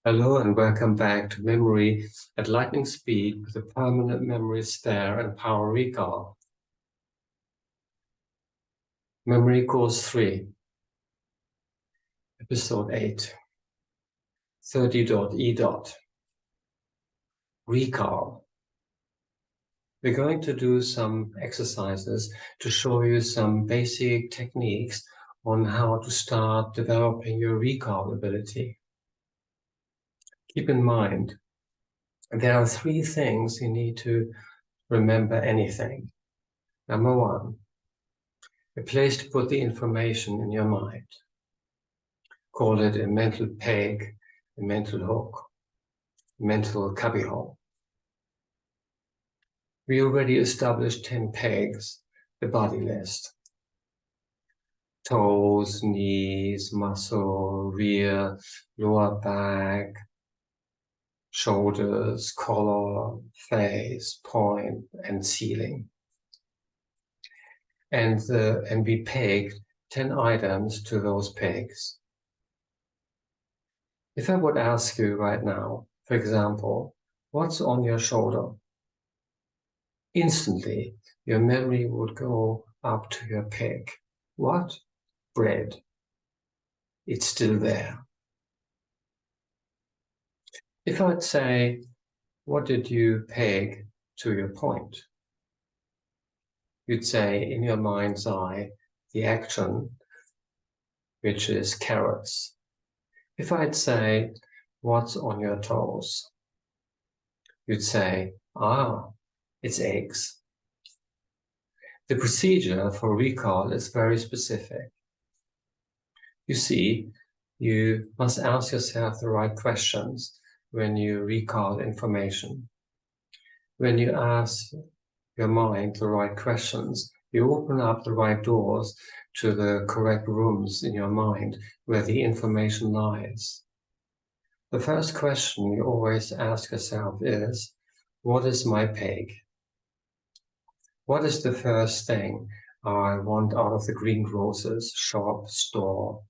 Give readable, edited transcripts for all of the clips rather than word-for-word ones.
Hello and welcome back to Memory at Lightning Speed with a permanent memory stare and power recall. Memory Course 3, Episode 8, 30.E. Recall. We're going to do some exercises to show you some basic techniques on how to start developing your recall ability. Keep in mind, there are 3 things you need to remember anything. Number 1, a place to put the information in your mind. Call it a mental peg, a mental hook, a mental cubby-hole. We already established 10 pegs, the body list. Toes, knees, muscle, rear, lower back, shoulders, collar, face, point, and ceiling. And we pegged 10 items to those pegs. If I would ask you right now, for example, what's on your shoulder? Instantly, your memory would go up to your peg. What? Bread. It's still there. If I'd say, what did you peg to your point? You'd say, in your mind's eye, the action, which is carrots. If I'd say, what's on your toes? You'd say, it's eggs. The procedure for recall is very specific. You see, you must ask yourself the right questions when you recall information. When you ask your mind the right questions, you open up the right doors to the correct rooms in your mind where the information lies. The first question you always ask yourself is, what is my peg? What is the first thing I want out of the greengrocer's shop, store?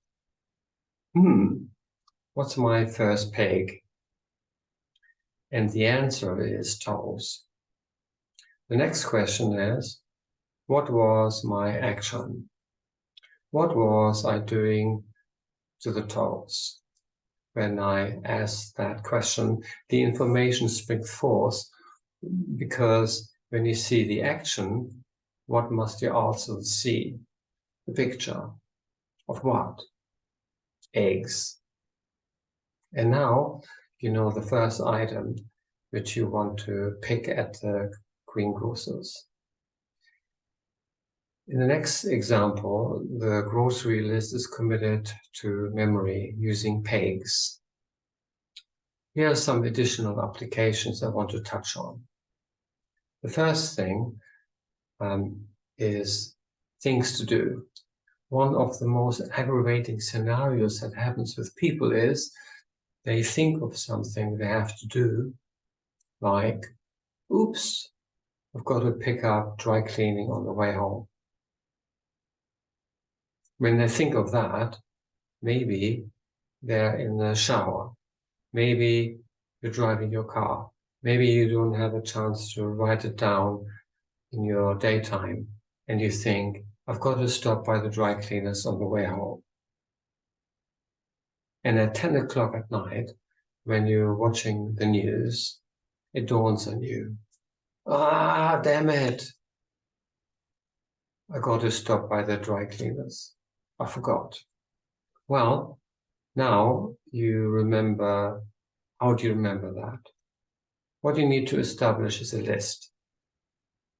What's my first peg? And the answer is toes. The next question is, what was my action? What was I doing to the toes? When I ask that question, the information springs forth because when you see the action, what must you also see? The picture of what? Eggs. And now you know the first item which you want to pick at the greengrocers. In the next example, the grocery list is committed to memory using pegs. Here are some additional applications I want to touch on. The first thing is things to do. One of the most aggravating scenarios that happens with people is they think of something they have to do, like, oops, I've got to pick up dry cleaning on the way home. When they think of that, maybe they're in the shower. Maybe you're driving your car. Maybe you don't have a chance to write it down in your daytime and you think, I've got to stop by the dry cleaners on the way home. And at 10 o'clock at night, when you're watching the news, it dawns on you, damn it. I got to stop by the dry cleaners. I forgot. Well, now you remember. How do you remember that? What you need to establish is a list.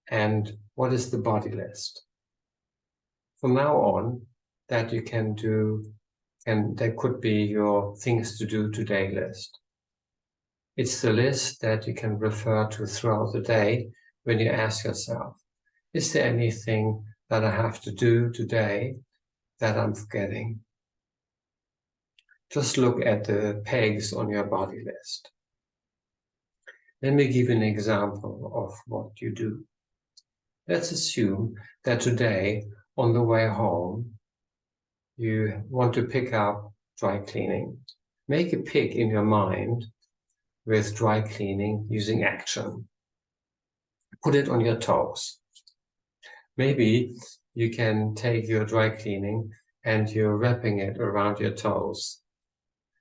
And what is the body list? From now on, that you can do, and that could be your things to do today list. It's the list that you can refer to throughout the day when you ask yourself, is there anything that I have to do today that I'm forgetting? Just look at the pegs on your body list. Let me give you an example of what you do. Let's assume that today, on the way home, you want to pick up dry cleaning. Make a pig in your mind with dry cleaning using action. Put it on your toes. Maybe you can take your dry cleaning and you're wrapping it around your toes.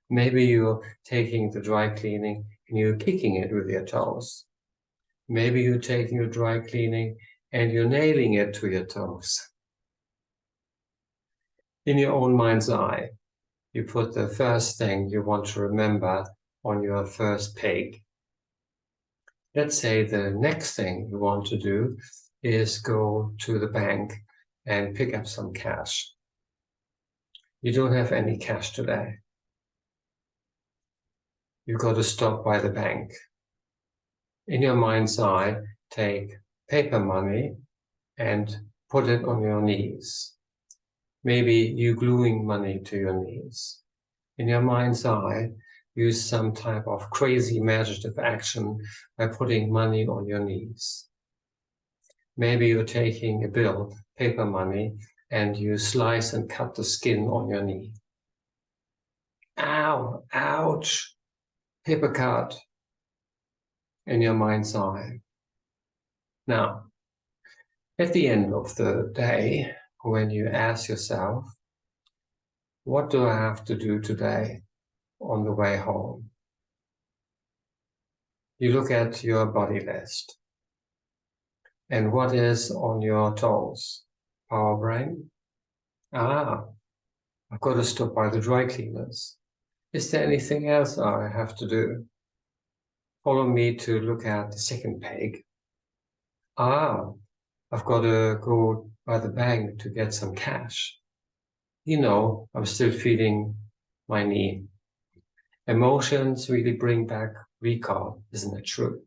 Maybe you're taking the dry cleaning and you're kicking it with your toes. Maybe you're taking your dry cleaning and you're nailing it to your toes. In your own mind's eye, you put the first thing you want to remember on your first pig. Let's say the next thing you want to do is go to the bank and pick up some cash. You don't have any cash today. You've got to stop by the bank. In your mind's eye, take paper money and put it on your knees. Maybe you're gluing money to your knees. In your mind's eye, use some type of crazy imaginative action by putting money on your knees. Maybe you're taking a bill, paper money, and you slice and cut the skin on your knee. Ow, ouch, paper cut. In your mind's eye. Now, at the end of the day, when you ask yourself, what do I have to do today on the way home? You look at your body list. And what is on your toes? Power brain? I've got to stop by the dry cleaners. Is there anything else I have to do? Follow me to look at the second peg. I've got to go by the bank to get some cash. You know, I'm still feeling my knee. Emotions really bring back recall, isn't it true?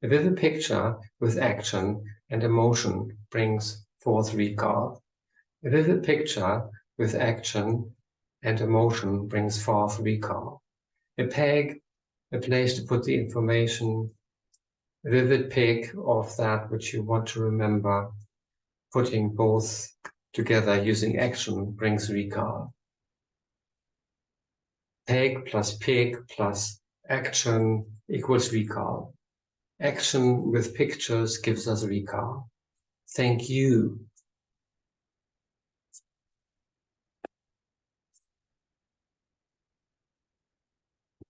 A vivid picture with action and emotion brings forth recall. A vivid picture with action and emotion brings forth recall. A peg, a place to put the information, a vivid pic of that which you want to remember, putting both together using action brings recall. Peg plus pig plus action equals recall. Action with pictures gives us recall. Thank you